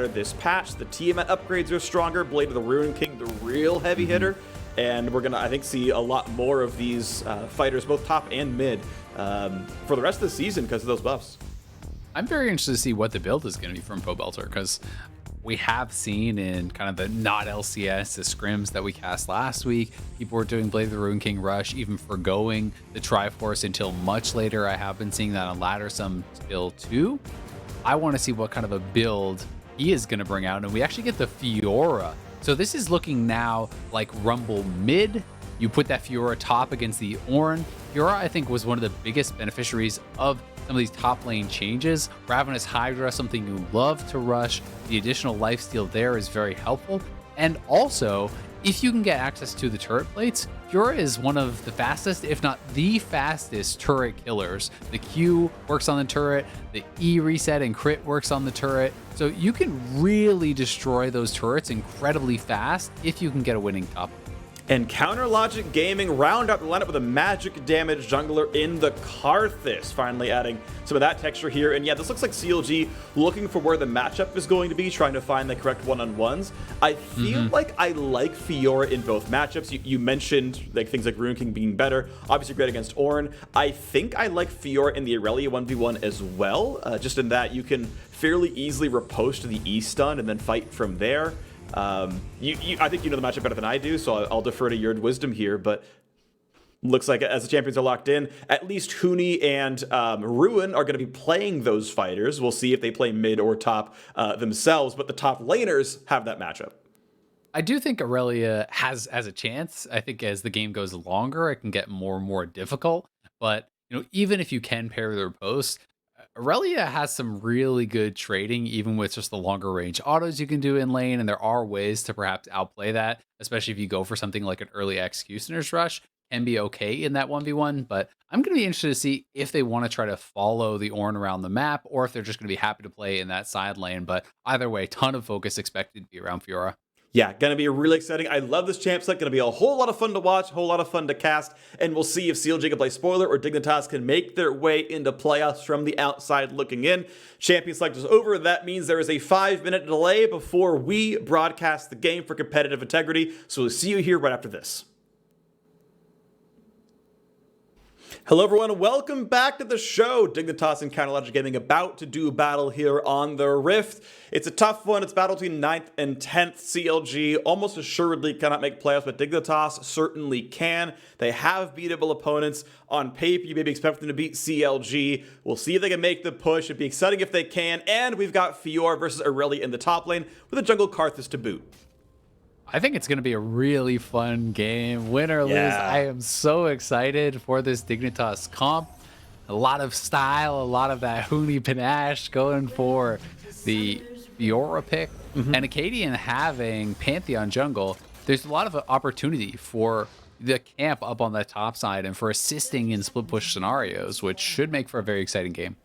better this patch. The Tiamat upgrades are stronger. Blade of the Ruin King, the real heavy hitter. And we're going to, I think, see a lot more of these fighters, both top and mid, for the rest of the season because of those buffs. I'm very interested to see what the build is going to be from Pobelter, because we have seen in kind of the not LCS, the scrims that we cast last week, people were doing Blade of the Ruin King Rush, even forgoing the Triforce until much later. I have been seeing that on ladder some still too. I want to see what kind of a build he is going to bring out, and we actually get the Fiora. So this is looking now like Rumble mid. You put that Fiora top against the Ornn. Fiora, I think, was one of the biggest beneficiaries of some of these top lane changes. Ravenous Hydra, something you love to rush. The additional lifesteal there is very helpful. And also, if you can get access to the turret plates, Fiora is one of the fastest, if not the fastest, turret killers. The Q works on the turret, the E reset and crit works on the turret. So you can really destroy those turrets incredibly fast if you can get a winning top. And Counter Logic Gaming round out the lineup with a magic damage jungler in the Karthus, finally adding some of that texture here. And yeah, this looks like CLG looking for where the matchup is going to be, trying to find the correct one-on-ones. I feel like I like Fiora in both matchups. You mentioned like things like Ruin King being better, obviously great against Ornn. I think I like Fiora in the Irelia 1v1 as well, just in that you can fairly easily riposte to the E-stun and then fight from there. I think you know the matchup better than I do, so I'll defer to your wisdom here, but looks like as the champions are locked in, at least Huni and Ruin are going to be playing those fighters. We'll see if they play mid or top themselves, but the top laners have that matchup. I do think Irelia has a chance. I think as the game goes longer, it can get more and more difficult, but you know, even if you can pair their posts, Irelia has some really good trading, even with just the longer range autos you can do in lane, and there are ways to perhaps outplay that, especially if you go for something like an early Executioner's Rush, can be okay in that 1v1, but I'm going to be interested to see if they want to try to follow the Ornn around the map, or if they're just going to be happy to play in that side lane, but either way, ton of focus expected to be around Fiora. Yeah, gonna be really exciting. I love this champ set. Gonna be a whole lot of fun to watch, a whole lot of fun to cast, and we'll see if CLG can play spoiler or Dignitas can make their way into playoffs from the outside looking in. Champion select is over. That means there is a 5-minute delay before we broadcast the game for competitive integrity. So we'll see you here right after this. Hello everyone, welcome back to the show. Dignitas and Counter Logic Gaming about to do battle here on the Rift. It's a tough one. It's battle between 9th and 10th. CLG almost assuredly cannot make playoffs, but Dignitas certainly can. They have beatable opponents. On paper, you maybe expect them to beat CLG. We'll see if they can make the push. It'd be exciting if they can. And we've got Fiora versus Irelia in the top lane with a jungle Karthus to boot. I think it's going to be a really fun game. Win or lose, I am so excited for this Dignitas comp. A lot of style, a lot of that Huni panache going for the Fiora pick. And Akaadian having Pantheon jungle, there's a lot of opportunity for the camp up on the top side and for assisting in split push scenarios, which should make for a very exciting game.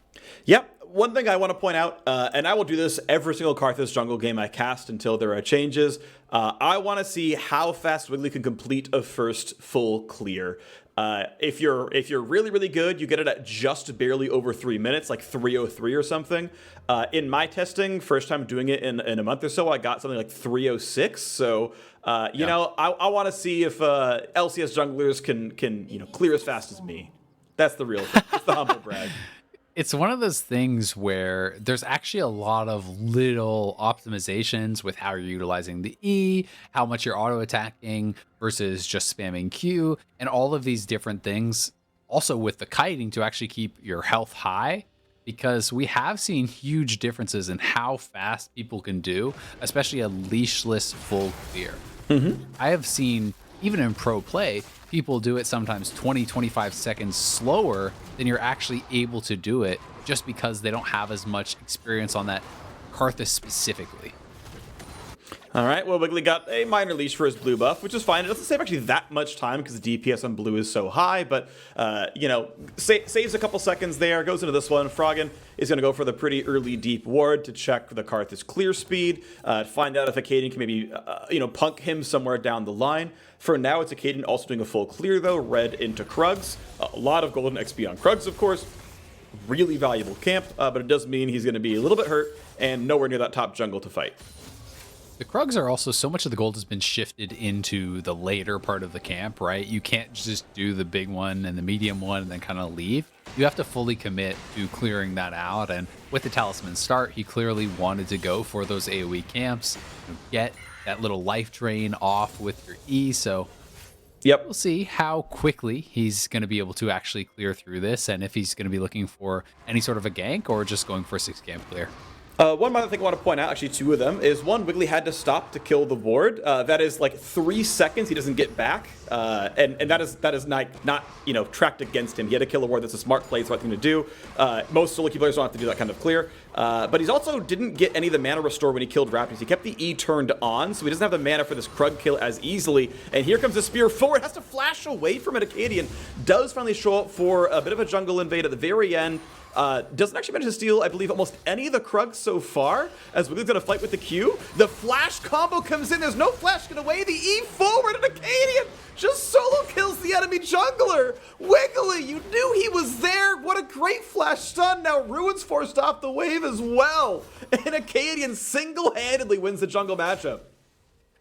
Yep. One thing I want to point out, and I will do this every single Karthus jungle game I cast until there are changes, I want to see how fast Wiggily can complete a first full clear. If you're really, really good, you get it at just barely over 3 minutes, like 3:03 or something. In my testing, first time doing it in a month or so, I got something like 3:06. So, you know, I want to see if LCS junglers can clear as fast as me. That's the real thing. It's the humble brag. It's one of those things where there's actually a lot of little optimizations with how you're utilizing the E, how much you're auto attacking versus just spamming Q, and all of these different things. Also with the kiting to actually keep your health high, because we have seen huge differences in how fast people can do, especially a leashless full clear. I have seen, even in pro play, people do it sometimes 20-25 seconds slower than you're actually able to do it, just because they don't have as much experience on that Karthus specifically. All right, well, Wiggily got a minor leash for his blue buff, which is fine. It doesn't save actually that much time because the DPS on blue is so high, but, you know, saves a couple seconds there, goes into this one. Froggen is going to go for the pretty early deep ward to check the Karthus clear speed, find out if Akaadian can maybe, punk him somewhere down the line. For now, it's Akaadian also doing a full clear, though, red into Krugs. A lot of golden XP on Krugs, of course. really valuable camp, but it does mean he's going to be a little bit hurt and nowhere near that top jungle to fight. The Krugs are also, so much of the gold has been shifted into the later part of the camp, right? You can't just do the big one and the medium one and then kind of leave. You have to fully commit to clearing that out. And with the Talisman start, he clearly wanted to go for those AoE camps, get that little life drain off with your E. So yep, we'll see how quickly he's going to be able to actually clear through this, and if he's going to be looking for any sort of a gank or just going for a 6 camp clear. One other thing I want to point out, actually 2 of them, is one, Wiggily had to stop to kill the ward. That is like 3 seconds he doesn't get back, and that is not tracked against him. He had to kill a ward. That's a smart play, it's the right thing to do. Most solo queue players don't have to do that kind of clear. But he's also didn't get any of the mana restore when he killed Raptors. He kept the E turned on, so he doesn't have the mana for this Krug kill as easily. And here comes the spear forward, has to flash away from it. Akaadian does finally show up for a bit of a jungle invade at the very end. Doesn't actually manage to steal, I believe, almost any of the Krugs so far, as Wiggly's gonna fight with the Q. The flash combo comes in, there's no flash, get away, the E forward, and Akaadian just solo kills the enemy jungler. Wiggily, you knew he was there. What a great flash stun. Now Ruin's forced off the wave as well. And Akaadian single-handedly wins the jungle matchup.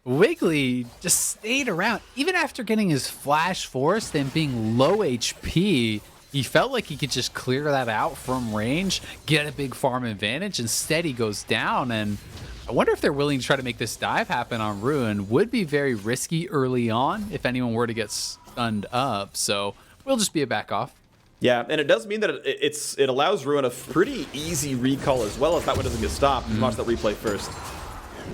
Wiggily just stayed around. Even after getting his flash forced and being low HP, he felt like he could just clear that out from range, get a big farm advantage. Instead, he goes down, and I wonder if they're willing to try to make this dive happen on Ruin. Would be very risky early on if anyone were to get stunned up, so we'll just be a back off. Yeah, and it does mean that it allows Ruin a pretty easy recall as well if that one doesn't get stopped. Watch that replay first.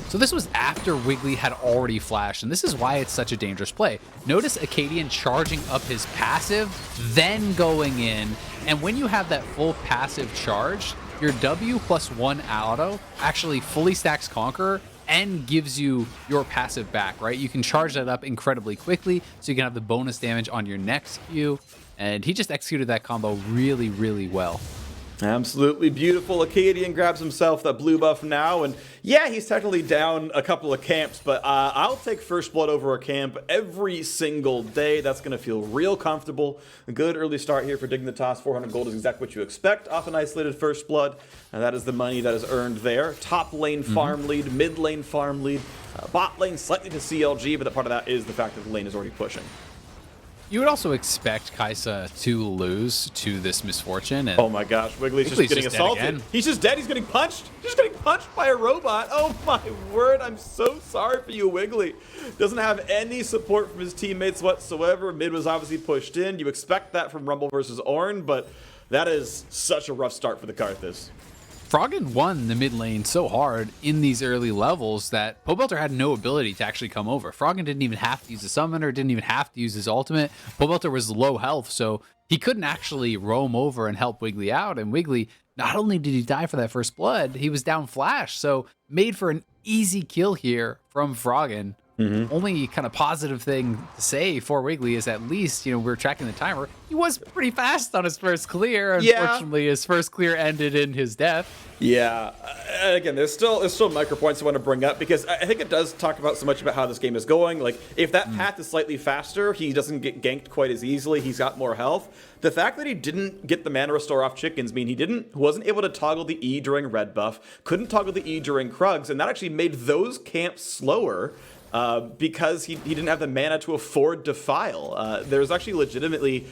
So this was after Wiggily had already flashed, and this is why it's such a dangerous play. Notice Akaadian charging up his passive, then going in, and when you have that full passive charge, your W+1 auto actually fully stacks Conqueror and gives you your passive back, right? You can charge that up incredibly quickly, so you can have the bonus damage on your next Q, and he just executed that combo really, really well. Absolutely beautiful. Akaadian grabs himself that blue buff now, and yeah, he's technically down a couple of camps, but I'll take first blood over a camp every single day. That's going to feel real comfortable. A good early start here for Dignitas. 400 gold is exactly what you expect off an isolated first blood, and that is the money that is earned there. Top lane farm lead, mid lane farm lead, bot lane slightly to CLG, but the part of that is the fact that the lane is already pushing. You would also expect Kaisa to lose to this misfortune. And oh my gosh, Wiggly's just getting assaulted. He's just dead. He's getting punched. He's just getting punched by a robot. Oh my word. I'm so sorry for you, Wiggily. Doesn't have any support from his teammates whatsoever. Mid was obviously pushed in. You expect that from Rumble versus Ornn, but that is such a rough start for the Karthus. Froggen won the mid lane so hard in these early levels that Pobelter had no ability to actually come over. Froggen didn't even have to use a summoner, didn't even have to use his ultimate. Pobelter was low health, so he couldn't actually roam over and help Wiggily out. And Wiggily, not only did he die for that first blood, he was down flash, so made for an easy kill here from Froggen. Only kind of positive thing to say for Wiggily is at least, we're tracking the timer. He was pretty fast on his first clear. Unfortunately, his first clear ended in his death. Yeah. Again, there's still micro points I want to bring up because I think it does talk about so much about how this game is going. Like, if that path is slightly faster, he doesn't get ganked quite as easily. He's got more health. The fact that he didn't get the mana restore off chickens mean he wasn't able to toggle the E during red buff, couldn't toggle the E during Krugs, and that actually made those camps slower. Because he didn't have the mana to afford Defile. There's actually legitimately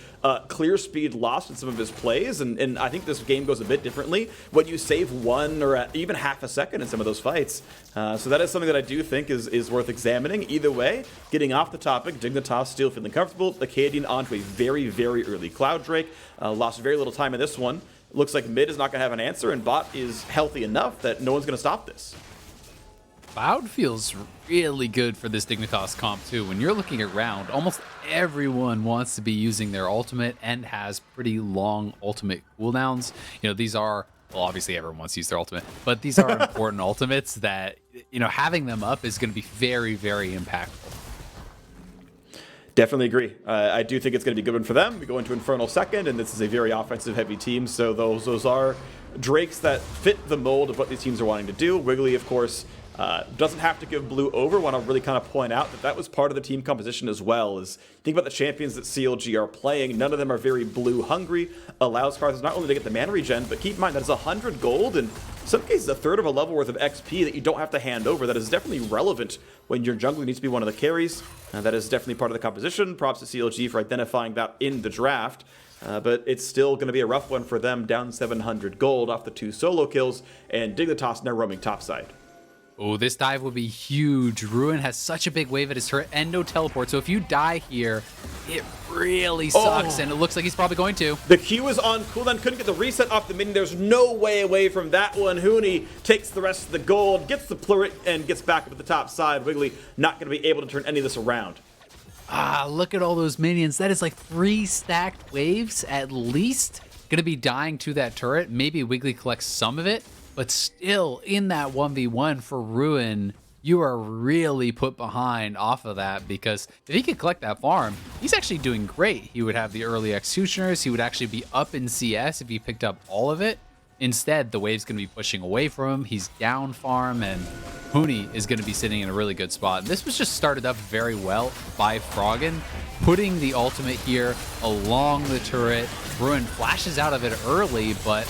clear speed lost in some of his plays, and I think this game goes a bit differently when you save 1 or even half a second in some of those fights. So that is something that I do think is worth examining. Either way, getting off the topic, Dignitas still feeling comfortable. Akaadian onto a very, very early Cloud Drake. Lost very little time in this one. Looks like mid is not going to have an answer, and bot is healthy enough that no one's going to stop this. Cloud feels really good for this Dignitas comp too. When you're looking around, almost everyone wants to be using their ultimate and has pretty long ultimate cooldowns. These are, well, obviously everyone wants to use their ultimate, but these are important ultimates that, having them up is going to be very, very impactful. Definitely agree. I do think it's going to be a good one for them. We go into Infernal second, and this is a very offensive heavy team, so those are Drakes that fit the mold of what these teams are wanting to do. Wiggily, of course, Doesn't have to give blue over. Want to really kind of point out that that was part of the team composition as well. Is think about the champions that CLG are playing. None of them are very blue hungry. Allows karthus not only to get the mana regen, but keep in mind that is 100 gold and in some cases a third of a level worth of XP that you don't have to hand over. That is definitely relevant when your jungler needs to be one of the carries. That is definitely part of the composition. Props to CLG for identifying that in the draft. But it's still going to be a rough one for them, down 700 gold off the 2 solo kills, and Dignitas now roaming topside. Oh, this dive would be huge. Ruin has such a big wave at his turret and no teleport, so if you die here, it really sucks, and it looks like he's probably going to. The Q is on cooldown, couldn't get the reset off the minion. There's no way away from that one. Huni takes the rest of the gold, gets the pluric, and gets back up at the top side. Wiggily not going to be able to turn any of this around. Ah, look at all those minions. That is like 3 stacked waves at least. Going to be dying to that turret. Maybe Wiggily collects some of it. But still, in that 1v1 for Ruin, you are really put behind off of that, because if he could collect that farm, he's actually doing great. He would have the early executioners. He would actually be up in CS if he picked up all of it. Instead, the wave's going to be pushing away from him. He's down farm, and Huni is going to be sitting in a really good spot. And this was just started up very well by Froggen, putting the ultimate here along the turret. Ruin flashes out of it early, but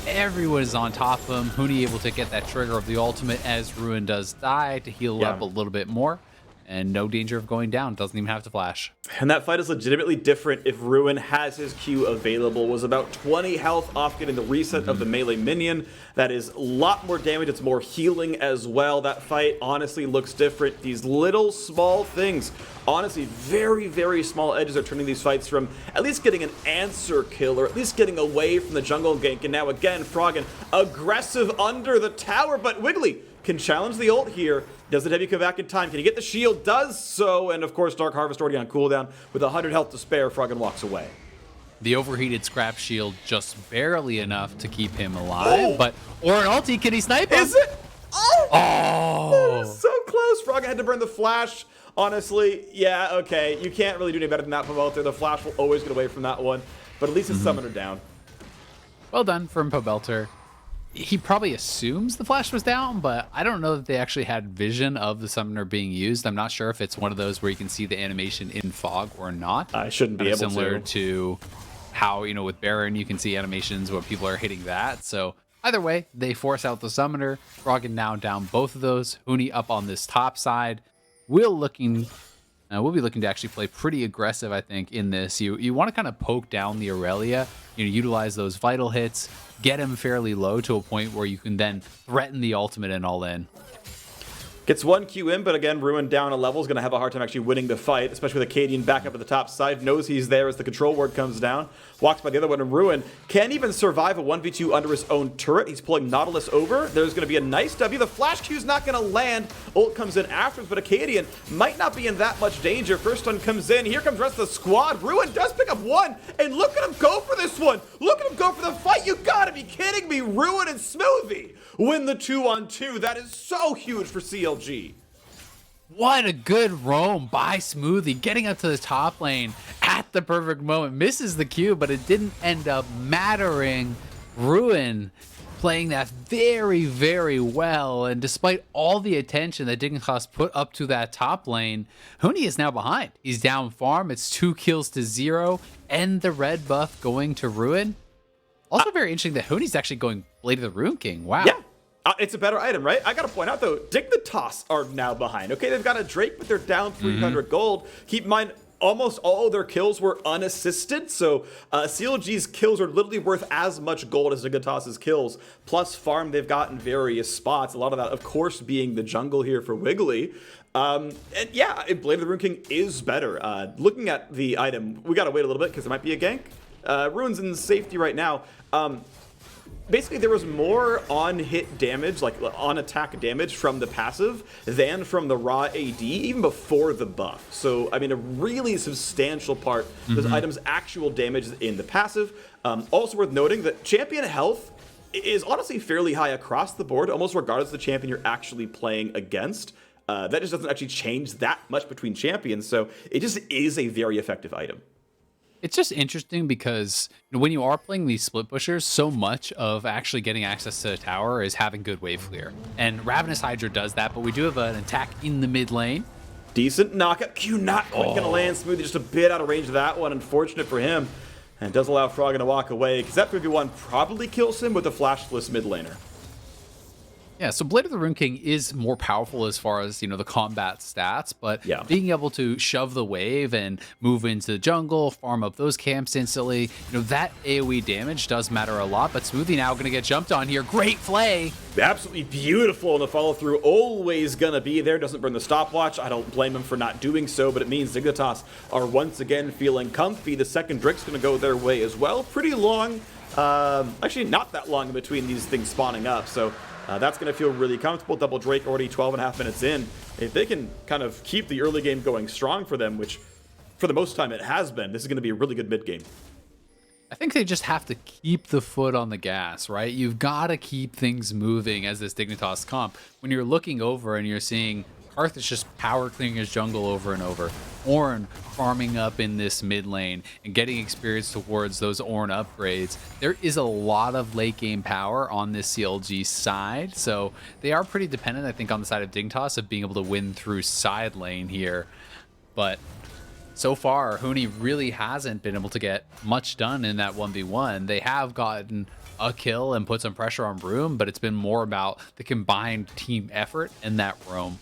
everyone is on top of him. Huni able to get that trigger of the ultimate as Ruin does die to heal up a little bit more. And no danger of going down. Doesn't even have to flash. And that fight is legitimately different if Ruin has his Q available. Was about 20 health off getting the reset of the melee minion. That is a lot more damage. It's more healing as well. That fight honestly looks different. These little small things, honestly, very, very small edges are turning these fights from at least getting an answer kill or at least getting away from the jungle gank. And now again, Froggen aggressive under the tower, but Wiggily can challenge the ult here. Does it have you come back in time? Can he get the shield? Does so. And of course, Dark Harvest already on cooldown. With 100 health to spare, Froggen walks away. The overheated scrap shield just barely enough to keep him alive. But Ornn ulti, can he snipe him? Is it? Oh! So close. Froggen had to burn the flash. Honestly, yeah, okay. You can't really do any better than that, Pobelter. The flash will always get away from that one. But at least it's summoner down. Well done from Pobelter. He probably assumes the flash was down, but I don't know that they actually had vision of the summoner being used. I'm not sure if it's one of those where you can see the animation in fog or not. I shouldn't be able to. Similar to how, you know, with Baron, you can see animations where people are hitting that. So either way, they force out the summoner. Froggen now down both of those. Huni up on this top side. We'll be looking to actually play pretty aggressive, I think, in this. You want to kind of poke down the Irelia, you know, utilize those vital hits, get him fairly low to a point where you can then threaten the ultimate and all in. Gets 1 Q in, but again, Ruin down a level is going to have a hard time actually winning the fight, especially with Akaadian back up at the top side. Knows he's there as the control ward comes down. Walks by the other one, and Ruin can't even survive a 1v2 under his own turret. He's pulling Nautilus over. There's going to be a nice W. The flash Q's not going to land. Ult comes in afterwards, but Akaadian might not be in that much danger. First one comes in. Here comes the rest of the squad. Ruin does pick up one, and look at him go for this one. Look at him go for the fight. You gotta be kidding me. Ruin and Smoothie win the 2-on-2. That is so huge for CLG. What a good roam by Smoothie, getting up to the top lane at the perfect moment. Misses the Q, but it didn't end up mattering. Ruin playing that very, very well. And despite all the attention that Dignitas put up to that top lane, Huni is now behind. He's down farm. It's 2 kills to 0. And the red buff going to Ruin. Also very interesting that Huni's actually going Blade of the Rune King. Wow. Yeah. It's a better item, right? I gotta point out, though, Dignitas are now behind. Okay, they've got a Drake, but they're down 300 gold. Keep in mind, almost all of their kills were unassisted, so CLG's kills are literally worth as much gold as Dignitas' kills, plus farm they've got in various spots. A lot of that, of course, being the jungle here for Wiggily. And yeah, Blade of the Rune King is better. Looking at the item, we gotta wait a little bit because it might be a gank. Ruin's in safety right now. Basically, there was more on-hit damage, like on-attack damage from the passive than from the raw AD, even before the buff. So, I mean, a really substantial part of this item's actual damage is in the passive. Also worth noting that champion health is honestly fairly high across the board, almost regardless of the champion you're actually playing against. That just doesn't actually change that much between champions, so it just is a very effective item. It's just interesting because when you are playing these split pushers, so much of actually getting access to the tower is having good wave clear. And Ravenous Hydra does that, but we do have an attack in the mid lane. Decent knockup. Q not quite going to land. Smoothie just a bit out of range of that one. Unfortunate for him. And it does allow Froggen to walk away, because that 3v1 probably kills him with a flashless mid laner. Yeah, so Blade of the Rune King is more powerful as far as, the combat stats, but being able to shove the wave and move into the jungle, farm up those camps instantly, that AoE damage does matter a lot, but Smoothie now going to get jumped on here. Great play! Absolutely beautiful, and the follow-through always going to be there. Doesn't burn the stopwatch. I don't blame him for not doing so, but it means Dignitas are once again feeling comfy. The second Drake's going to go their way as well. Pretty long, actually not that long in between these things spawning up, so that's going to feel really comfortable. Double Drake already 12.5 minutes in. If they can kind of keep the early game going strong for them, which for the most time it has been, this is going to be a really good mid game. I think they just have to keep the foot on the gas, right? You've got to keep things moving as this Dignitas comp. When you're looking over and you're seeing karthus just power clearing his jungle over and over, Ornn farming up in this mid lane and getting experience towards those Ornn upgrades, there is a lot of late game power on this CLG side. So they are pretty dependent, I think, on the side of Dignitas of being able to win through side lane here. But so far, Huni really hasn't been able to get much done in that 1v1. They have gotten a kill and put some pressure on Room, but it's been more about the combined team effort in that roam.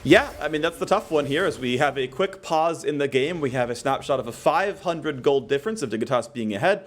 Yeah, I mean, that's the tough one here as we have a quick pause in the game. We have a snapshot of a 500 gold difference of Dignitas being ahead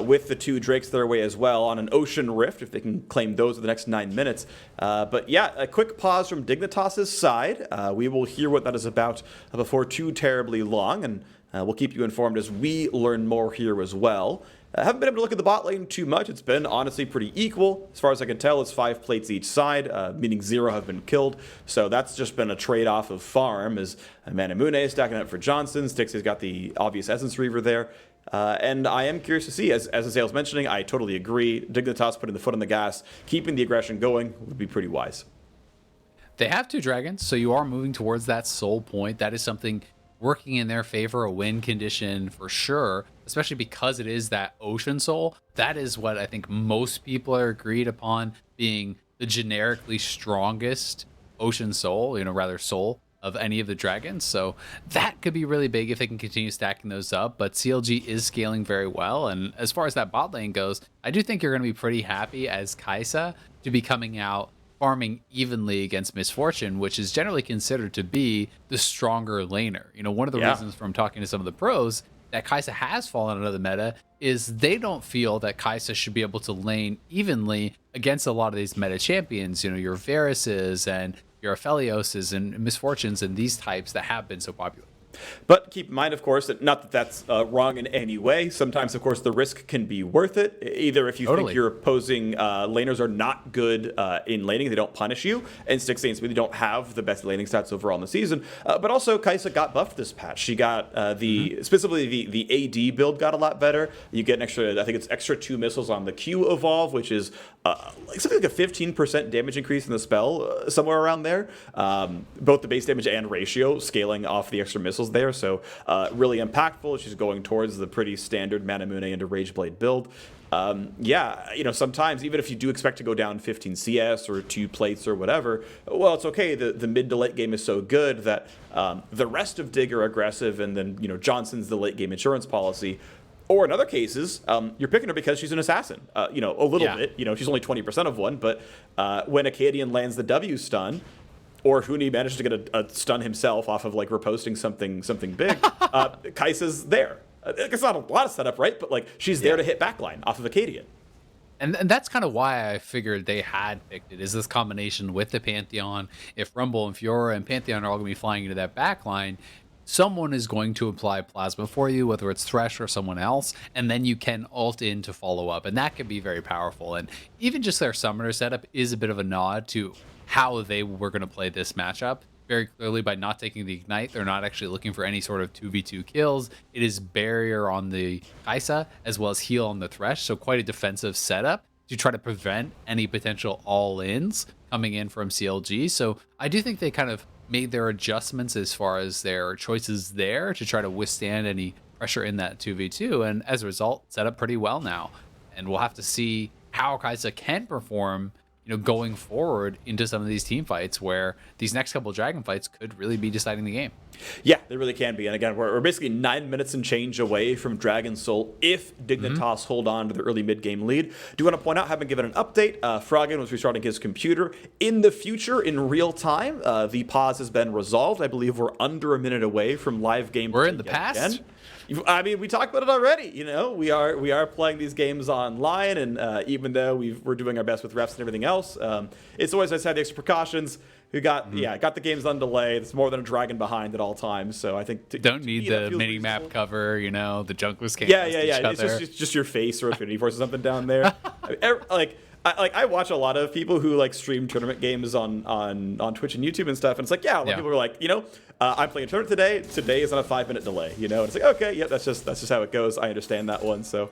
with the two Drakes their way as well on an Ocean Rift, if they can claim those in the next 9 minutes. But yeah, a quick pause from Dignitas' side. We will hear what that is about before too terribly long, and we'll keep you informed as we learn more here as well. I haven't been able to look at the bot lane too much. It's been honestly pretty equal. As far as I can tell, it's 5 plates each side, meaning 0 have been killed. So that's just been a trade-off of farm as Manamune is stacking up for Johnsun. Stixxay's got the obvious Essence Reaver there. And I am curious to see, as Azael's mentioning, I totally agree. Dignitas putting the foot on the gas, keeping the aggression going would be pretty wise. They have 2 dragons, so you are moving towards that soul point. That is something working in their favor, a win condition for sure, especially because it is that ocean soul. That is what I think most people are agreed upon being the generically strongest ocean soul, rather soul of any of the dragons. So that could be really big if they can continue stacking those up. But CLG is scaling very well. And as far as that bot lane goes, I do think you're going to be pretty happy as Kaisa to be coming out farming evenly against Misfortune, which is generally considered to be the stronger laner. One of the reasons from talking to some of the pros that Kaisa has fallen out of the meta is they don't feel that Kaisa should be able to lane evenly against a lot of these meta champions, your Varus's and your Aphelios's and Misfortunes and these types that have been so popular. But keep in mind, of course, that not that that's wrong in any way. Sometimes, of course, the risk can be worth it. Either if you think your opposing laners are not good in laning, they don't punish you, and Stixxay and Smoothie don't have the best laning stats overall in the season. But also, Kaisa got buffed this patch. She got specifically the AD build got a lot better. You get an extra, I think it's extra 2 missiles on the Q evolve, which is something like a 15% damage increase in the spell, somewhere around there. Both the base damage and ratio scaling off the extra missiles there, so really impactful. She's going towards the pretty standard Manamune into Rageblade build. Sometimes even if you do expect to go down 15 CS or 2 plates or whatever, well, it's okay. The mid to late game is so good that the rest of Dig are aggressive, and then Johnson's the late game insurance policy. Or in other cases, you're picking her because she's an assassin. A little bit. She's only 20% of one, but when Akaadian lands the W stun, or Huni managed to get a stun himself off of reposting something big, Kaisa's there. It's not a lot of setup, right? But she's there to hit backline off of Akaadian. And that's kind of why I figured they had picked it, is this combination with the Pantheon. If Rumble and Fiora and Pantheon are all going to be flying into that backline, someone is going to apply plasma for you, whether it's Thresh or someone else, and then you can ult in to follow up, and that can be very powerful. And even just their summoner setup is a bit of a nod to how they were going to play this matchup. Very clearly, by not taking the Ignite, they're not actually looking for any sort of 2v2 kills. It is barrier on the Kaisa as well as heal on the Thresh, so quite a defensive setup to try to prevent any potential all-ins coming in from CLG. So I do think they kind of made their adjustments as far as their choices there to try to withstand any pressure in that 2v2, and as a result, set up pretty well now. And we'll have to see how Kaisa can perform, going forward into some of these team fights where these next couple of dragon fights could really be deciding the game. Yeah, they really can be. And again, we're basically 9 minutes and change away from Dragon Soul if Dignitas hold on to the early mid-game lead. Do want to point out, having given an update, Froggen was restarting his computer. In the future, in real time, the pause has been resolved. I believe we're under a minute away from live game. We're in the past? Again. I mean, we talked about it already. We are playing these games online, and even though we're doing our best with refs and everything else, it's always nice to have the extra precautions. We got the games on delay. It's more than a dragon behind at all times. So I think don't need the mini map cover. The junglers can't. Yeah. It's just your face or Infinity Force or something down there. I watch a lot of people who stream tournament games on Twitch and YouTube and stuff, and it's like, a lot of people are like, I'm playing a tournament today. Today is on a 5-minute delay. And it's like, okay, yeah, that's just how it goes. I understand that one. So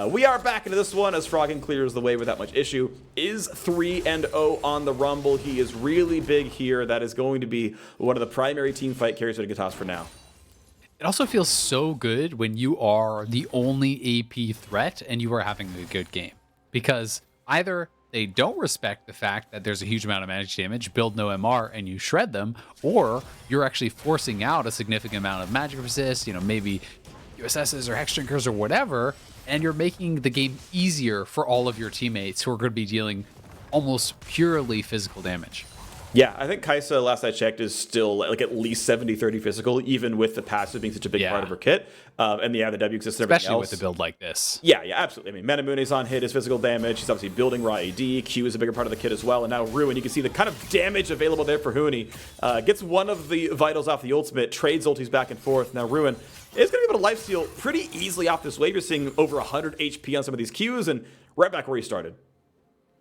we are back into this one as Froggen clears the way without much issue. Is 3-0 on the Rumble. He is really big here. That is going to be one of the primary team fight carries for Dignitas for now. It also feels so good when you are the only AP threat and you are having a good game, because either they don't respect the fact that there's a huge amount of magic damage, build no MR, and you shred them, or you're actually forcing out a significant amount of magic resist, maybe USSs or Hex Drinkers or whatever, and you're making the game easier for all of your teammates who are going to be dealing almost purely physical damage. Yeah, I think Kaisa, last I checked, is still at least 70-30 physical, even with the passive being such a big part of her kit. And the W exists and everything especially else. with a build like this. Yeah, absolutely. I mean, Menamune's on hit is physical damage. She's obviously building raw AD. Q is a bigger part of the kit as well. And now Ruin, you can see the kind of damage available there for Huni. Gets one of the vitals off the ultimate, trades ultis back and forth. Now Ruin is going to be able to lifesteal pretty easily off this wave. You're seeing over 100 HP on some of these Qs, and right back where you started.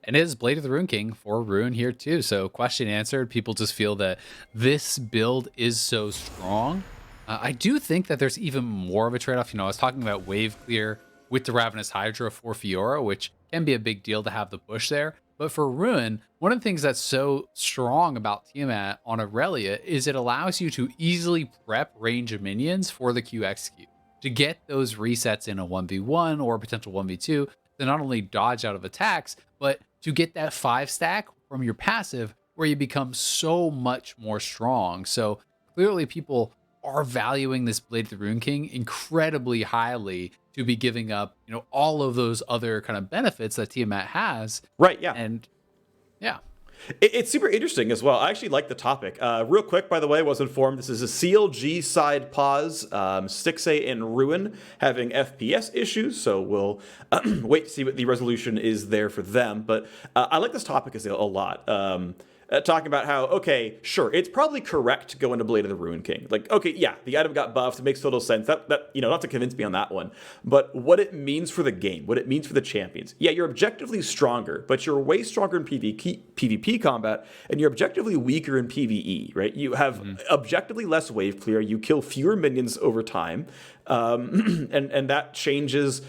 And it is Blade of the Rune King for Ruin here too. So question answered. People just feel that this build is so strong. I do think that there's even more of a trade-off. I was talking about wave clear with the Ravenous Hydra for Fiora, which can be a big deal to have the push there. But for Ruin, one of the things that's so strong about Tiamat on Irelia is it allows you to easily prep range of minions for the QXQ to get those resets in a 1v1 or a potential 1v2 to not only dodge out of attacks, but to get that 5-stack from your passive where you become so much more strong. So clearly people are valuing this Blade of the Rune King incredibly highly to be giving up, all of those other kind of benefits that Tiamat has. Right, yeah. And yeah. It's super interesting as well. I actually like the topic. Real quick, by the way, I was informed this is a CLG side pause. Stixxay and Ruin having FPS issues, so we'll wait to see what the resolution is there for them. But I like this topic a lot. Talking about how, okay, sure, it's probably correct to go into Blade of the Ruin King. Okay, yeah, the item got buffed. It makes total sense. That not to convince me on that one. But what it means for the game, what it means for the champions. Yeah, you're objectively stronger, but you're way stronger in PvP combat, and you're objectively weaker in PvE, right? You have objectively less wave clear. You kill fewer minions over time, and that changes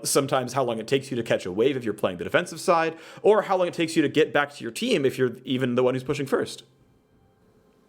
sometimes how long it takes you to catch a wave if you're playing the defensive side, or how long it takes you to get back to your team if you're even the one who's pushing first.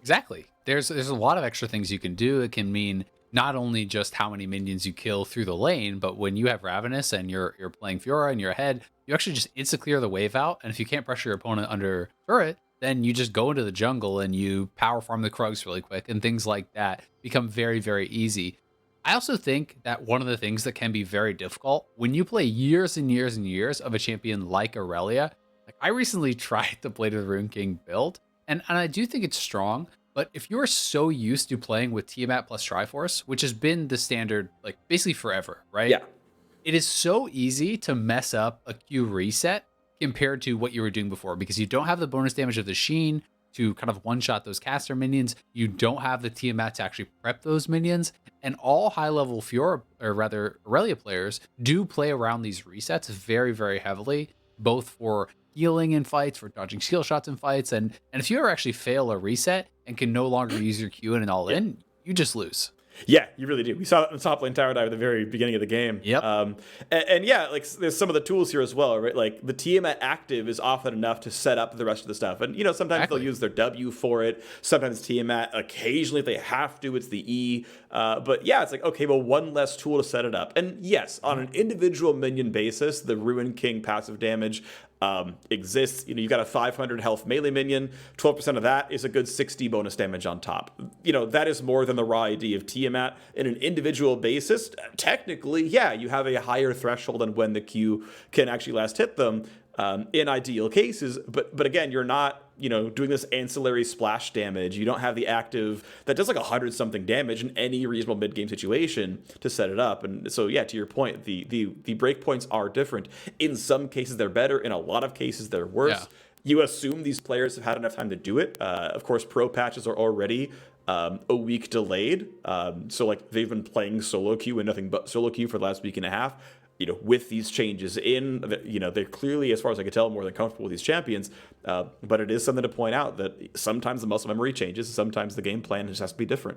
Exactly. There's a lot of extra things you can do. It can mean not only just how many minions you kill through the lane, but when you have Ravenous and you're playing Fiora and you're ahead, you actually just insta clear the wave out. And if you can't pressure your opponent under turret, then you just go into the jungle and you power farm the Krugs really quick, and things like that become very, very easy. I also think that one of the things that can be very difficult when you play years and years and years of a champion like Irelia, I recently tried the Blade of the Rune King build, and I do think it's strong, but if you're so used to playing with Tiamat plus Triforce, which has been the standard basically forever, right? Yeah. It is so easy to mess up a Q reset compared to what you were doing before, because you don't have the bonus damage of the Sheen to kind of one-shot those caster minions. You don't have the Tiamat to actually prep those minions. And all high-level Fiora, or rather Irelia players, do play around these resets very, very heavily, both for healing in fights, for dodging skill shots in fights. And if you ever actually fail a reset and can no longer use your Q in and all in, you just lose. Yeah, you really do. We saw that in the top lane tower dive at the very beginning of the game. Yep. And yeah, like there's some of the tools here as well, right? Like the Tiamat active is often enough to set up the rest of the stuff. And, sometimes they'll use their W for it. Sometimes Tiamat, occasionally if they have to, it's the E. But yeah, it's like, okay, well, one less tool to set it up. And yes, on an individual minion basis, the Ruin King passive damage exists. You got a 500 health melee minion. 12% of that is a good 60 bonus damage on top. That is more than the raw ID of Tiamat. In an individual basis, technically, yeah, you have a higher threshold on when the Q can actually last hit them in ideal cases. But again, you're not doing this ancillary splash damage. You don't have the active that does like 100 something damage in any reasonable mid game situation to set it up. And so yeah, to your point, the breakpoints are different. In some cases they're better. In a lot of cases they're worse. Yeah. You assume these players have had enough time to do it. Of course, pro patches are already a week delayed. So like they've been playing solo queue and nothing but solo queue for the last week and a half. With these changes in, they're clearly, as far as I can tell, more than comfortable with these champions. But it is something to point out that sometimes the muscle memory changes. Sometimes the game plan just has to be different.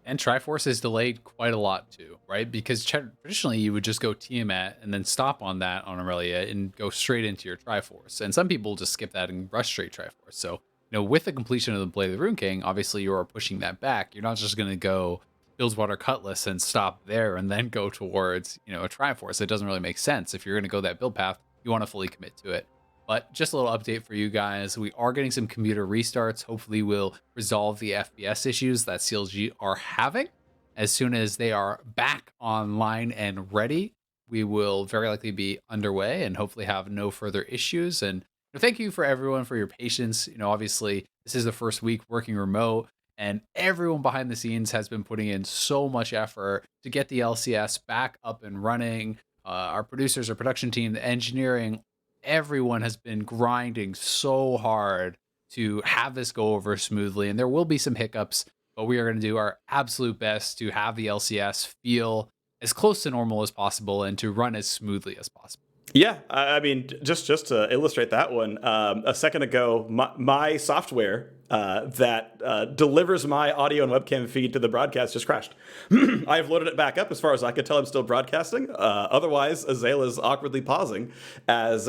And Triforce is delayed quite a lot too, right? Because traditionally you would just go Tiamat and then stop on that on Irelia and go straight into your Triforce. And some people just skip that and rush straight Triforce. So, with the completion of the Blade of the Rune King, obviously you are pushing that back. You're not just going to go Bilgewater Cutlass and stop there and then go towards, a Triforce. It doesn't really make sense. If you're going to go that build path, you want to fully commit to it. But just a little update for you guys. We are getting some computer restarts. Hopefully we'll resolve the FPS issues that CLG are having. As soon as they are back online and ready, we will very likely be underway and hopefully have no further issues. And thank you for everyone for your patience. Obviously this is the first week working remote, and everyone behind the scenes has been putting in so much effort to get the LCS back up and running. Our producers, our production team, the engineering, everyone has been grinding so hard to have this go over smoothly. And there will be some hiccups, but we are going to do our absolute best to have the LCS feel as close to normal as possible and to run as smoothly as possible. Yeah, I mean, just to illustrate that one, a second ago, my software that delivers my audio and webcam feed to the broadcast just crashed. I've loaded it back up. As far as I could tell, I'm still broadcasting. Otherwise, Azael is awkwardly pausing as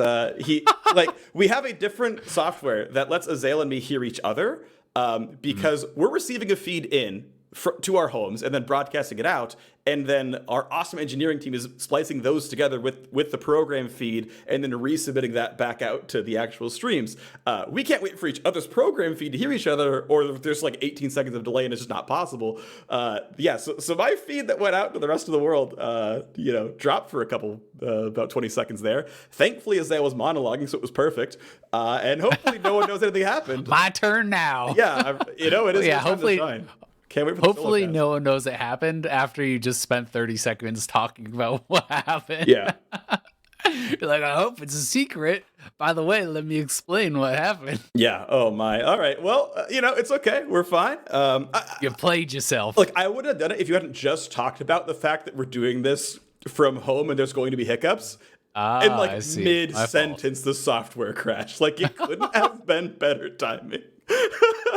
we have a different software that lets Azael and me hear each other because we're receiving a feed in to our homes and then broadcasting it out, and then our awesome engineering team is splicing those together with the program feed and then resubmitting that back out to the actual streams. We can't wait for each other's program feed to hear each other, or there's like 18 seconds of delay and it's just not possible. So my feed that went out to the rest of the world dropped for a couple about 20 seconds there. Thankfully Azael was monologuing, so it was perfect, and hopefully no one knows anything happened. My turn now. Yeah, it is. Yeah, hopefully. Can't wait for hopefully no one knows it happened after you just spent 30 seconds talking about what happened. Yeah. You're like, I hope it's a secret. By the way, let me explain what happened. Yeah. Oh my. All right. Well, it's okay. We're fine. You played yourself. Look, I would have done it if you hadn't just talked about the fact that we're doing this from home and there's going to be hiccups. And mid-sentence, the software crashed. Like, it couldn't have been better timing.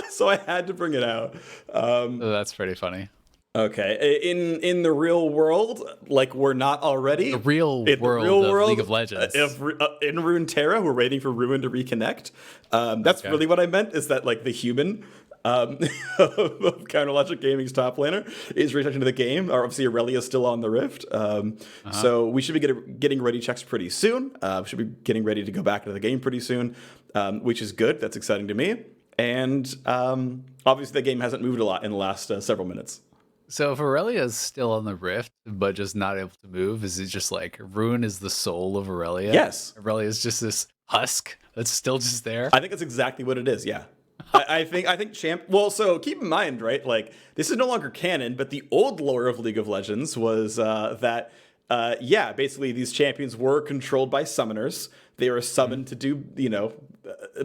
So I had to bring it out. That's pretty funny. Okay, in the real world, like we're not already. The real world of League of Legends. In Runeterra, we're waiting for Ruin to reconnect. That's really what I meant, is that like the human of Counter Logic Gaming's top laner is returning to the game. Obviously, Irelia is still on the Rift. So we should be getting ready checks pretty soon. We should be getting ready to go back into the game pretty soon, which is good. That's exciting to me. And obviously, the game hasn't moved a lot in the last several minutes. So if Irelia is still on the Rift, but just not able to move, is it just like Ruin is the soul of Irelia? Yes. Irelia is just this husk that's still just there? I think that's exactly what it is, yeah. I think champ. Well, so keep in mind, right? Like, this is no longer canon, but the old lore of League of Legends was that basically these champions were controlled by summoners. They were summoned to do,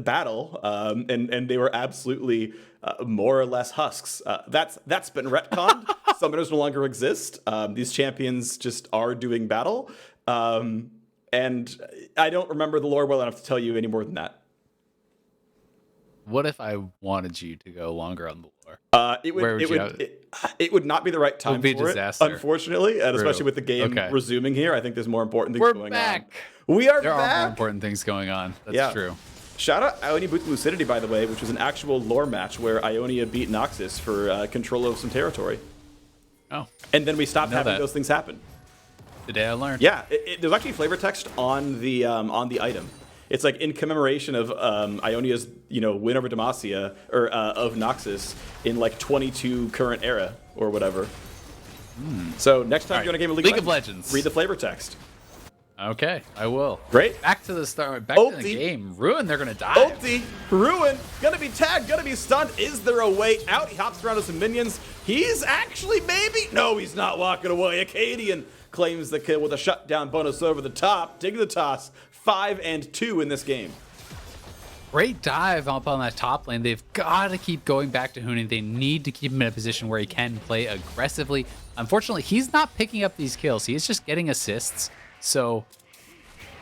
battle, and they were absolutely more or less husks. That's been retconned. Summoners no longer exist. These champions just are doing battle, and I don't remember the lore well enough to tell you any more than that. What if I wanted you to go longer on the lore? It would not be the right time be a for disaster. it, unfortunately, and True. especially with the game Okay. resuming here. I think there's more important things We're going back. on. We are There back. are more important things going on. That's Yeah. true. Shout out Ionia Boot Lucidity, by the way, which was an actual lore match where Ionia beat Noxus for control of some territory. Oh, And then we stopped having that. those things happen. today I learned. Yeah, there's actually flavor text on the item. It's like in commemoration of Ionia's win over Demacia or of Noxus in like 22 current era or whatever. So next time All you're right. gonna game of League of Legends. read the flavor text. Okay, I will. Great. Back to the start. Back to the Ulti. game. Ruin. They're gonna die. Ulti, Ruin, gonna be tagged, gonna be stunned. Is there a way out? He hops around with some minions. He's actually maybe. No, he's not walking away. Akaadian claims the kill with a shutdown bonus over the top. Dignitas 5 and 2 in this game. Great dive up on that top lane. They've got to keep going back to Huni. They need to keep him in a position where he can play aggressively. Unfortunately, he's not picking up these kills. He's just getting assists. So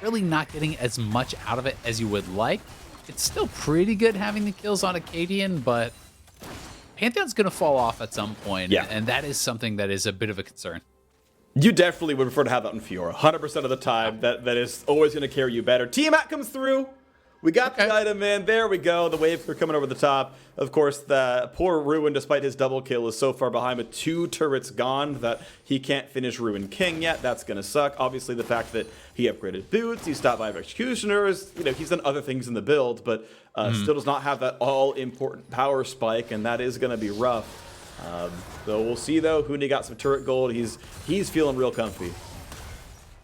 really not getting as much out of it as you would like. It's still pretty good having the kills on Akaadian, but Pantheon's going to fall off at some point. Yeah. And that is something that is a bit of a concern. You definitely would prefer to have that on Fiora. 100% of the time, that is always going to carry you better. Tiamat comes through. We got the item in. There we go. The waves are coming over the top. Of course, the poor Ruin, despite his double kill, is so far behind with 2 turrets gone that he can't finish Ruin King yet. That's going to suck. Obviously, the fact that he upgraded boots, he stopped by Executioners, he's done other things in the build, but still does not have that all-important power spike, and that is going to be rough. So we'll see, though. Huni got some turret gold. He's feeling real comfy.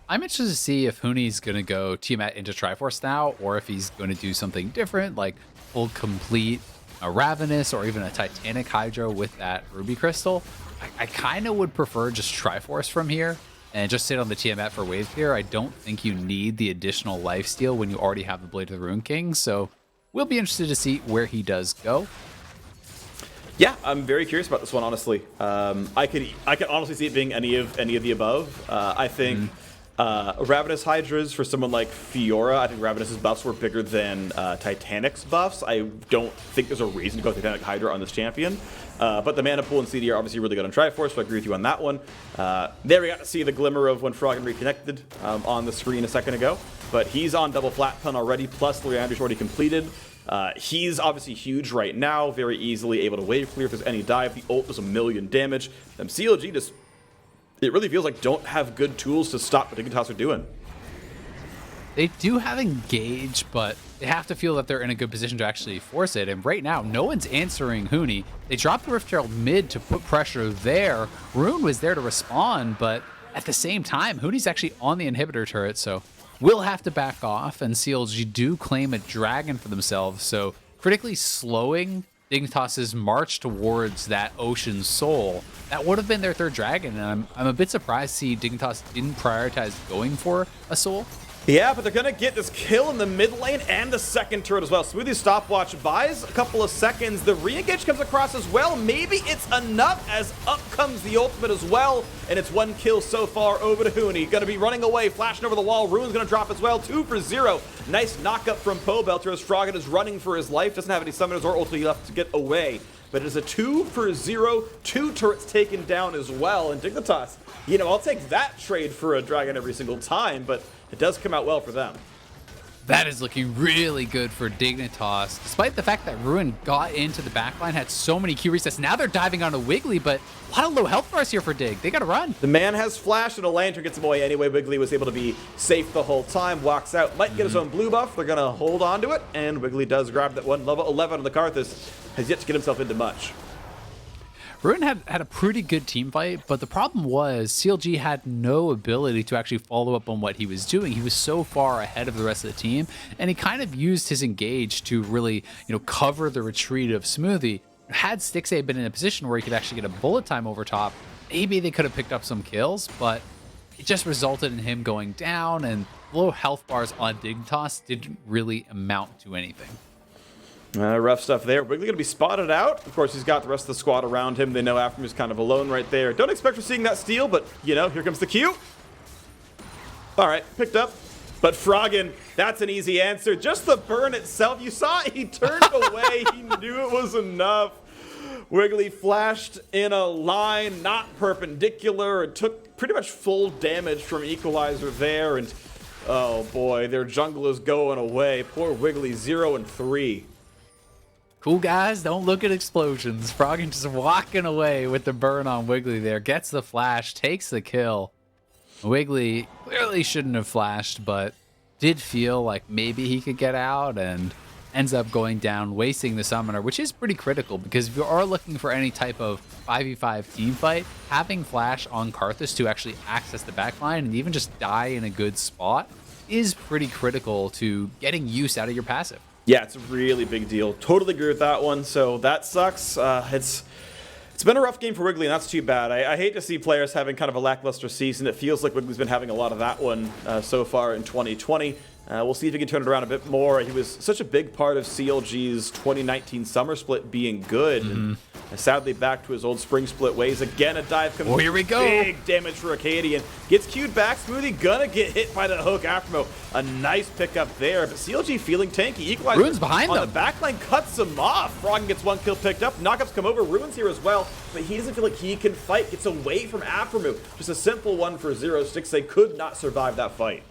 I'm interested to see if Huni's going to go Tiamat into Triforce now, or if he's going to do something different, like full complete a Ravenous or even a Titanic Hydra with that Ruby Crystal. I kind of would prefer just Triforce from here and just sit on the Tiamat for wave clear. I don't think you need the additional lifesteal when you already have the Blade of the Rune King, so we'll be interested to see where he does go. Yeah, I'm very curious about this one, honestly. I could honestly see it being any of the above. I think Ravenous Hydras for someone like Fiora, I think Ravenous's buffs were bigger than Titanic's buffs. I don't think there's a reason to go Titanic Hydra on this champion. But the mana pool and CD are obviously really good on Triforce, so I agree with you on that one. There we got to see the glimmer of when Froggen reconnected on the screen a second ago. But he's on double flat pun already, plus Leander's already completed. He's obviously huge right now, very easily able to wave clear if there's any dive. The ult does 1,000,000 damage. Them CLG just, it really feels like don't have good tools to stop what Dignitas are doing. They do have engage, but they have to feel that they're in a good position to actually force it. And right now, no one's answering Huni. They dropped the Rift Herald mid to put pressure there. Rune was there to respond, but at the same time, Huni's actually on the inhibitor turret, so will have to back off. And CLG do claim a dragon for themselves, so critically slowing Dignitas's march towards that Ocean Soul. That would have been their third dragon, and I'm a bit surprised to see Dignitas didn't prioritize going for a soul. Yeah, but they're going to get this kill in the mid lane and the second turret as well. Smoothie's stopwatch buys a couple of seconds. The re-engage comes across as well. Maybe it's enough as up comes the ultimate as well. And it's 1 kill so far over to Huni. Going to be running away, flashing over the wall. Ruin's going to drop as well. 2 for 0. Nice knock-up from Pobelter as Froggen is running for his life. Doesn't have any summoners or ulti left to get away. But it is a 2 for 0. 2 turrets taken down as well. And Dignitas, I'll take that trade for a dragon every single time, but it does come out well for them. That is looking really good for Dignitas, despite the fact that Ruin got into the backline, had so many Q resets. Now they're diving onto Wiggily, but a lot of low health bars here for Dig. They gotta run. The man has flash and a lantern gets him away anyway. Wiggily was able to be safe the whole time, walks out, might get his own blue buff. They're gonna hold on to it, and Wiggily does grab that one. Level 11 on the Karthus, has yet to get himself into much. Ruin had a pretty good team fight, but the problem was CLG had no ability to actually follow up on what he was doing. He was so far ahead of the rest of the team, and he kind of used his engage to really, cover the retreat of Smoothie. Had Stixxay been in a position where he could actually get a bullet time over top, maybe they could have picked up some kills, but it just resulted in him going down, and low health bars on Dignitas didn't really amount to anything. Rough stuff there. Wiggly going to be spotted out. Of course, he's got the rest of the squad around him. They know Aphromoo is kind of alone right there. Don't expect for seeing that steal, but, here comes the Q. All right, picked up. But Froggen That's an easy answer. Just the burn itself. You saw it, he turned away. He knew it was enough. Wiggily flashed in a line, not perpendicular, and took pretty much full damage from Equalizer there. And oh boy, their jungle is going away. Poor Wiggily, 0 and 3. Cool guys, don't look at explosions. Froggen just walking away with the burn on Wiggily there. Gets the flash, takes the kill. Wiggily clearly shouldn't have flashed, but did feel like maybe he could get out and ends up going down, wasting the summoner, which is pretty critical because if you are looking for any type of 5v5 team fight, having flash on Karthus to actually access the backline and even just die in a good spot is pretty critical to getting use out of your passive. Yeah, it's a really big deal. Totally agree with that one. So that sucks. It's been a rough game for Wiggily, and that's too bad. I hate to see players having kind of a lackluster season. It feels like Wiggly's been having a lot of that one so far in 2020. We'll see if he can turn it around a bit more. He was such a big part of CLG's 2019 summer split being good. And sadly back to his old spring split ways. Again, a dive comes. Oh, here we go. Big damage for Akaadian. Gets queued back. Smoothie gonna get hit by the hook. Aphromoo, a nice pickup there. But CLG feeling tanky. Equalizer Ruin's behind on them. the backline cuts him off. Froggen gets one kill picked up. Knockups come over. Ruin's here as well. But he doesn't feel like he can fight. Gets away from Aphromoo. Just a simple one for 0. Stixxay could not survive that fight.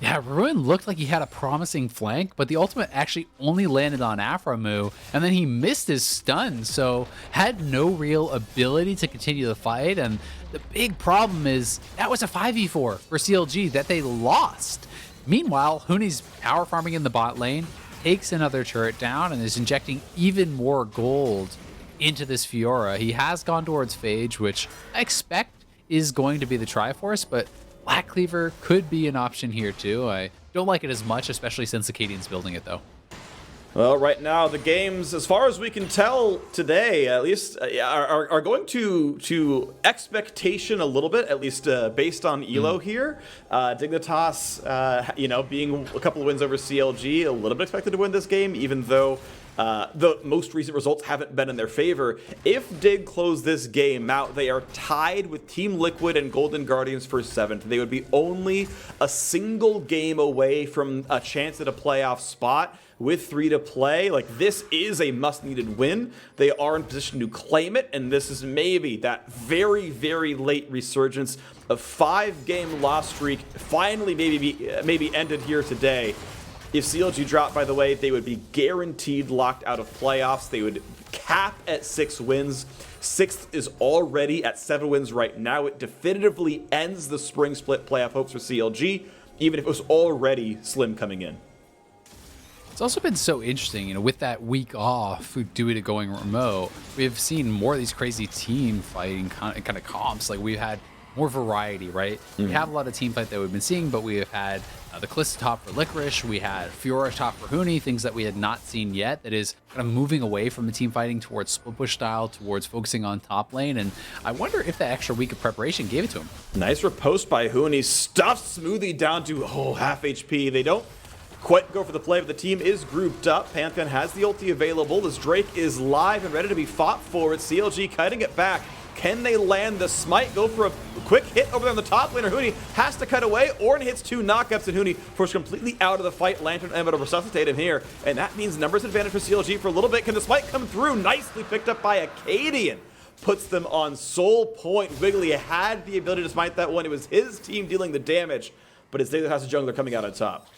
Yeah, Ruin looked like he had a promising flank, but the ultimate actually only landed on Aphromoo, and then he missed his stun, so had no real ability to continue the fight. And the big problem is that was a 5v4 for CLG that they lost. Meanwhile, Huni's power farming in the bot lane, takes another turret down, and is injecting even more gold into this Fiora. He has gone towards Phage, which I expect is going to be the Triforce, but Black Cleaver could be an option here too. I don't like it as much, especially since Akaadian's building it though. Well, right now the games, as far as we can tell today, at least, are going to expectation a little bit, at least based on Elo here. Dignitas, being a couple of wins over CLG, a little bit expected to win this game, even though the most recent results haven't been in their favor. If Dig close this game out, they are tied with Team Liquid and Golden Guardians for 7th. They would be only a single game away from a chance at a playoff spot with 3 to play. Like, this is a must-needed win. They are in position to claim it, and this is maybe that very, very late resurgence of 5-game loss streak finally maybe ended here today. If CLG dropped, by the way, they would be guaranteed locked out of playoffs. They would cap at 6 wins. 6th is already at 7 wins right now. It definitively ends the spring split playoff hopes for CLG, even if it was already slim coming in. It's also been so interesting, with that week off due to going remote, we've seen more of these crazy team fighting kind of comps. Like, we've had more variety, right? We have a lot of team fight that we've been seeing, but we have had the Calista top for Licorice, we had Fiora top for Huni, things that we had not seen yet, that is kind of moving away from the team fighting towards split push style, towards focusing on top lane, and I wonder if that extra week of preparation gave it to him. Nice riposte by Huni, stuffs Smoothie down to half HP. They don't quite go for the play, but the team is grouped up. Pantheon has the ulti available. This Drake is live and ready to be fought for. It's CLG kiting it back. Can they land the smite? Go for a quick hit over there on the top laner. Huni has to cut away. Ornn hits 2 knockups, and Huni forced completely out of the fight. Lantern able to resuscitate him here, and that means numbers advantage for CLG for a little bit. Can the smite come through? Nicely picked up by Akaadian. Puts them on soul point. Wiggily had the ability to smite that one. It was his team dealing the damage, but it's Dignitas jungler coming out on top.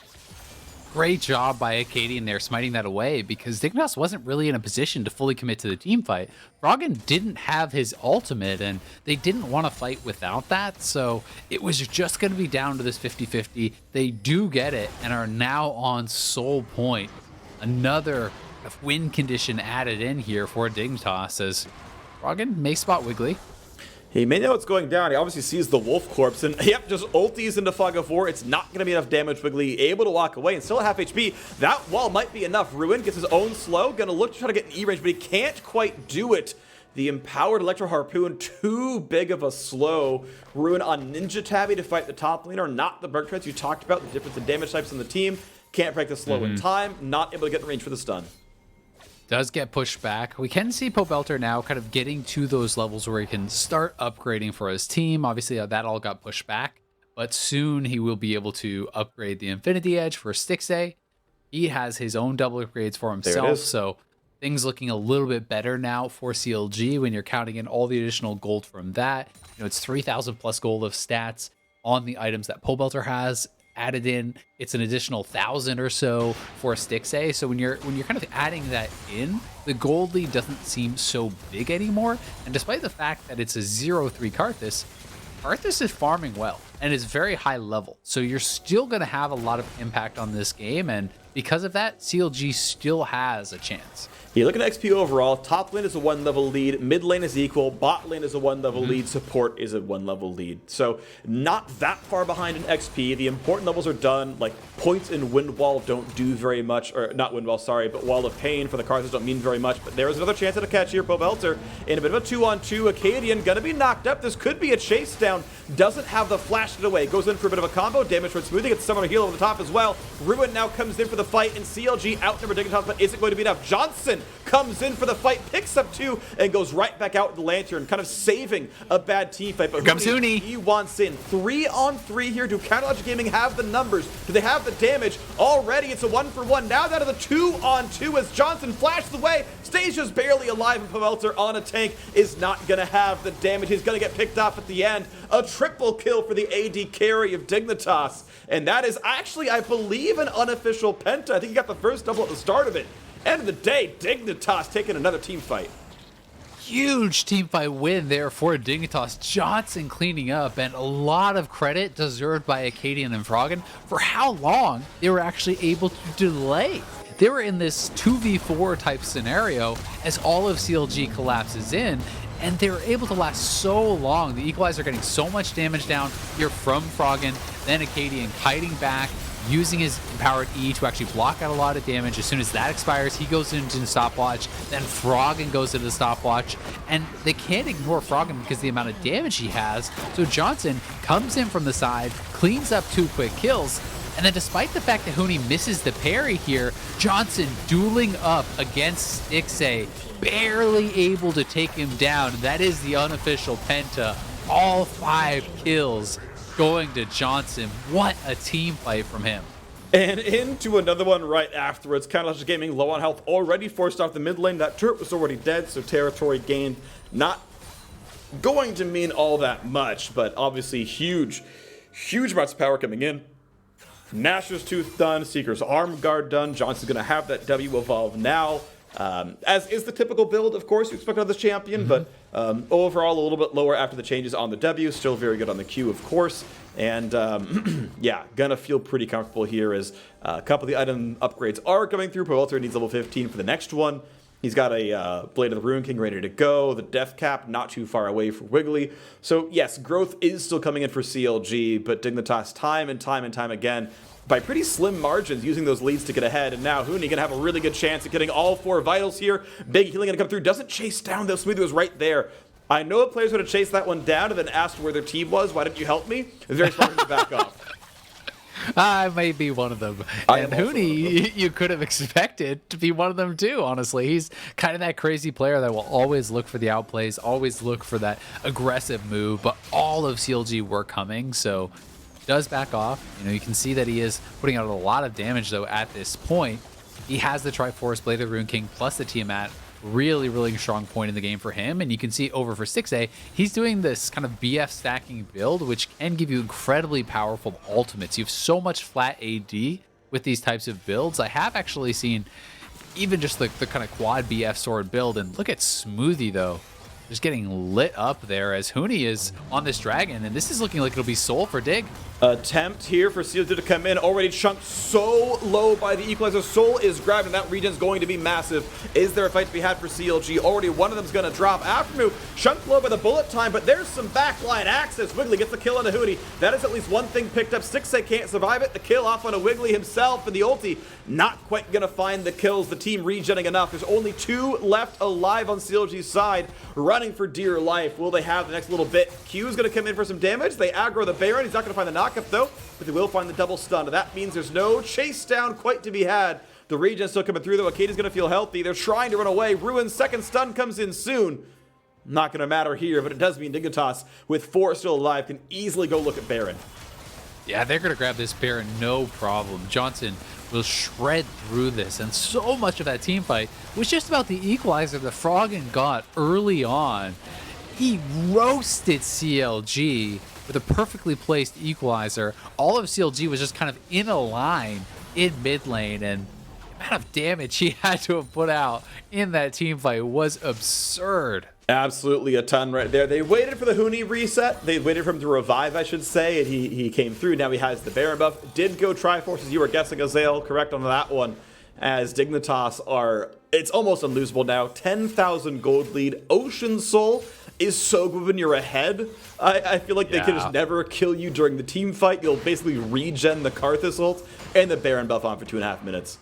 Great job by Akaadian there, smiting that away, because Dignitas wasn't really in a position to fully commit to the team fight. Froggen didn't have his ultimate, and they didn't want to fight without that, so it was just going to be down to this 50-50. They do get it, and are now on soul point. Another win condition added in here for Dignitas, as Froggen may spot Wiggily. He may know what's going down. He obviously sees the wolf corpse, and yep, just ulties into Fog of War. It's not going to be enough damage. Wiggily able to walk away and still at half HP. That wall might be enough. Ruin gets his own slow. Going to look to try to get an E-range, but he can't quite do it. The empowered Electro Harpoon, too big of a slow. Ruin on Ninja Tabby to fight the top laner, not the Berg Treads you talked about. The difference in damage types on the team. Can't break the slow in time. Not able to get in range for the stun. Does get pushed back. We can see Pobelter now kind of getting to those levels where he can start upgrading for his team. Obviously, that all got pushed back. but soon he will be able to upgrade the Infinity Edge for Stixxay. He has his own double upgrades for himself, so things looking a little bit better now for CLG when you're counting in all the additional gold from that. You know, it's 3,000 plus gold of stats on the items that Pobelter has added in. It's an additional 1,000 or so for Stixxay. So when you're kind of adding that in, the gold lead doesn't seem so big anymore. And despite the fact that it's a 0-3 Karthus is farming well and is very high level. So you're still going to have a lot of impact on this game. And because of that, CLG still has a chance. You look at XP overall, top lane is a 1-level lead, mid lane is equal, bot lane is a 1-level lead, support is a 1-level lead. So not that far behind in XP. The important levels are done, like points in Wind Wall don't do very much, or not Wind Wall, sorry, but Wall of Pain for the Karthus don't mean very much. But there is another chance at a catch here. Pobelter in a bit of a 2-on-2. Akaadian gonna be knocked up. This could be a chase down. Doesn't have the flash it away. Goes in for a bit of a combo. Damage for Smoothie. Gets someone to heal over the top as well. Ruin now comes in for the fight, and CLG outnumber Dignitas, but isn't going to be enough. Johnsun comes in for the fight, picks up 2, and goes right back out with the Lantern, kind of saving a bad team fight. But here comes Huni. He wants in. 3-on-3 here. Do Counterlogic Gaming have the numbers? Do they have the damage? Already it's a 1-for-1. Now down to the 2-on-2 as Johnsun flashes away. Stays just barely alive, and Pobelter on a tank is not going to have the damage. He's going to get picked off at the end. A triple kill for the AD carry of Dignitas. And that is actually, I believe, an unofficial penta. I think he got the first double at the start of it. End of the day, Dignitas taking another team fight. Huge team fight win there for Dignitas. Johnsun cleaning up, and a lot of credit deserved by Akaadian and Froggen for how long they were actually able to delay. They were in this 2v4 type scenario as all of CLG collapses in, and they were able to last so long. The Equalizer getting so much damage down here from Froggen, then Akaadian kiting back, using his empowered E to actually block out a lot of damage. As soon as that expires, he goes into the stopwatch, then Froggen goes into the stopwatch, and they can't ignore Froggen because of the amount of damage he has. So Johnsun comes in from the side, cleans up 2 quick kills, and then despite the fact that Huni misses the parry here, Johnsun dueling up against Stixxay, barely able to take him down. That is the unofficial penta. All 5 kills going to Johnsun. What a team fight from him. And into another one right afterwards. Counterlogic Gaming low on health, already forced off the mid lane. That turret was already dead, so territory gained not going to mean all that much, but obviously huge amounts of power coming in. Nashor's Tooth done, Seeker's Arm Guard done. Johnson's going to have that W evolve now. As is the typical build, of course, you expect out of this champion, but overall a little bit lower after the changes on the W. Still very good on the Q, of course. And yeah, gonna feel pretty comfortable here as a couple of the item upgrades are coming through. Pobelter needs level 15 for the next one. He's got a Blade of the Ruin King ready to go. The Death Cap not too far away for Wiggily. So yes, growth is still coming in for CLG, but Dignitas time and time again by pretty slim margins using those leads to get ahead. And now Huni gonna have a really good chance at getting all 4 vitals here. Big healing gonna come through. Doesn't chase down though. Smoothie was right there. I know the players would have chased that one down and then asked where their team was. Why didn't you help me? It's very smart to back off. I may be one of them. And Huni, you could have expected to be one of them too, honestly. He's kind of that crazy player that will always look for the outplays, always look for that aggressive move, but all of CLG were coming, so does back off. You know, you can see that he is putting out a lot of damage though at this point. He has the Triforce, Blade of the Ruin King, plus the Tiamat. Really strong point in the game for him. And you can see over for Stixxay, he's doing this kind of BF stacking build, which can give you incredibly powerful ultimates. You have so much flat AD with these types of builds. I have actually seen even just the kind of quad BF sword build. And look at Smoothie though, just getting lit up there as Huni is on this dragon. And this is looking like it'll be Soul for Dig. Attempt here for CLG to come in, already chunked so low by the Equalizer. Soul is grabbed, and that region's going to be massive. Is there a fight to be had for CLG? Already one of them's going to drop. Aphromoo chunked low by the bullet time, but there's some backline access. Wiggily gets the kill on a Huni. That is at least one thing picked up. Stixxay can't survive it. The kill off on a Wiggily himself, and the ulti not quite going to find the kills. The team regenning enough. There's only 2 left alive on CLG's side, running for dear life. Will they have the next little bit? Q's going to come in for some damage. They aggro the Baron. He's not going to find the knockup though, but they will find the double stun. That means there's no chase down quite to be had. The regen still coming through though. Akaadian's going to feel healthy. They're trying to run away. Ruin's second stun comes in soon. Not going to matter here, but it does mean Dignitas with 4 still alive can easily go look at Baron. Yeah, they're going to grab this Baron, no problem. Johnsun will shred through this, and so much of that team fight was just about the equalizer that Froggen got early on. He roasted CLG with a perfectly placed equalizer. All of CLG was just kind of in a line in mid lane, and the amount of damage he had to have put out in that team fight was absurd. Absolutely a ton right there. They waited for the Huni reset. They waited for him to revive, I should say, and he came through. Now he has the Baron buff. Did go Triforce, as you were guessing, Azael, correct on that one, as Dignitas are, it's almost unlosable now. 10,000 gold lead. Ocean Soul is so good when you're ahead. I feel like they can just never kill you during the team fight. You'll basically regen the Karthus ult and the Baron buff on for 2.5 minutes.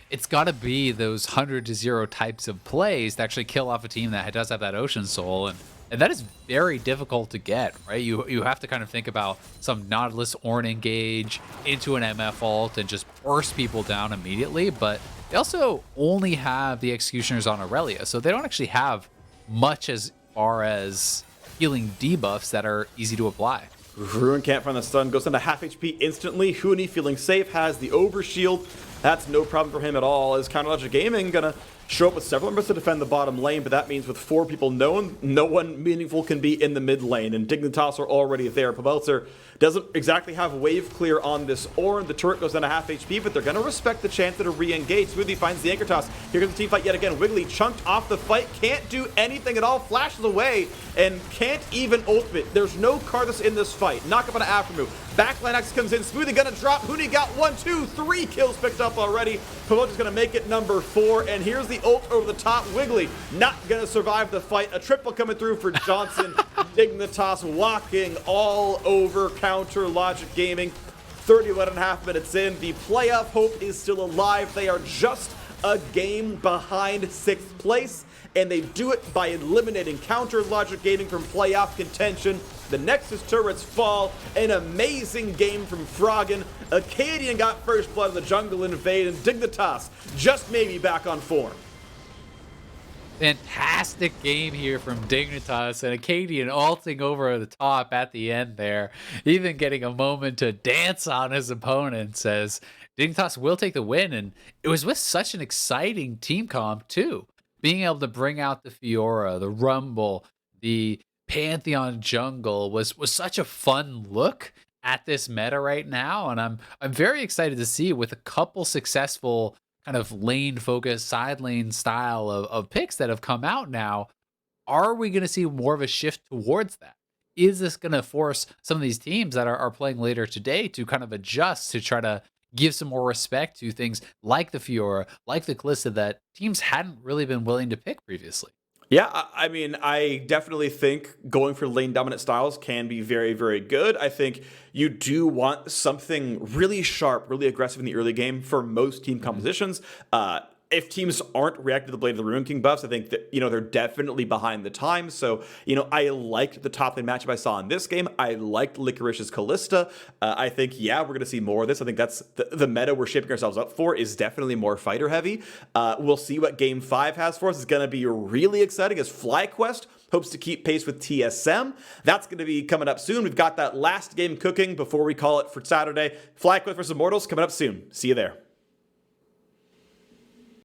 It's got to be those 100-0 types of plays to actually kill off a team that does have that Ocean Soul, and that is very difficult to get, right? You have to kind of think about some Nautilus Ornn engage into an MF ult and just burst people down immediately, but they also only have the Executioners on Irelia, so they don't actually have much as far as healing debuffs that are easy to apply. Ruin can't find the stun, goes down to half HP instantly. Huni feeling safe, has the overshield. That's no problem for him at all. Is Counterlogic Gaming gonna show up with several members to defend the bottom lane, but that means with 4 people known, no one meaningful can be in the mid lane, and Dignitas are already there. Pobelter doesn't exactly have wave clear on this Ornn. The turret goes down to half HP, but they're gonna respect the chance to re-engage. Smoothie finds the anchor toss. Here comes the team fight yet again. Wiggily chunked off the fight, can't do anything at all, flashes away, and can't even ultimate. There's no Karthus in this fight. Knock up on Aphromoo. Backline X comes in. Smoothie gonna drop. Huni got 1, 2, 3 kills picked up already. Pobelter's gonna make it number 4, and here's the ult over the top. Wiggily not gonna survive the fight. A triple coming through for Johnsun. Dignitas walking all over Counterlogic Gaming. 31.5 minutes in. The playoff hope is still alive. They are just a game behind 6th place, and they do it by eliminating Counterlogic Gaming from playoff contention. The Nexus turrets fall. An amazing game from Froggen. Akaadian got first blood of the jungle invade, and Dignitas just maybe back on form. Fantastic game here from Dignitas, and Akaadian ulting over the top at the end there, even getting a moment to dance on his opponent, as Dignitas will take the win. And it was with such an exciting team comp too, being able to bring out the Fiora, the Rumble, the Pantheon jungle was such a fun look at this meta right now, and I'm very excited to see, with a couple successful kind of lane focused side lane style of picks that have come out now, are we going to see more of a shift towards that? Is this going to force some of these teams that are playing later today to kind of adjust to try to give some more respect to things like the Fiora, like the Kalista, that teams hadn't really been willing to pick previously? Yeah, I mean, I definitely think going for lane dominant styles can be very, very good. I think you do want something really sharp, really aggressive in the early game for most team compositions. If teams aren't reacting to the Blade of the Ruin King buffs, I think that, they're definitely behind the times. So, I liked the top lane matchup I saw in this game. I liked Licorice's Kalista. I think, we're going to see more of this. I think that's the meta we're shaping ourselves up for, is definitely more fighter heavy. We'll see what Game 5 has for us. It's going to be really exciting as FlyQuest hopes to keep pace with TSM. That's going to be coming up soon. We've got that last game cooking before we call it for Saturday. FlyQuest vs Immortals coming up soon. See you there.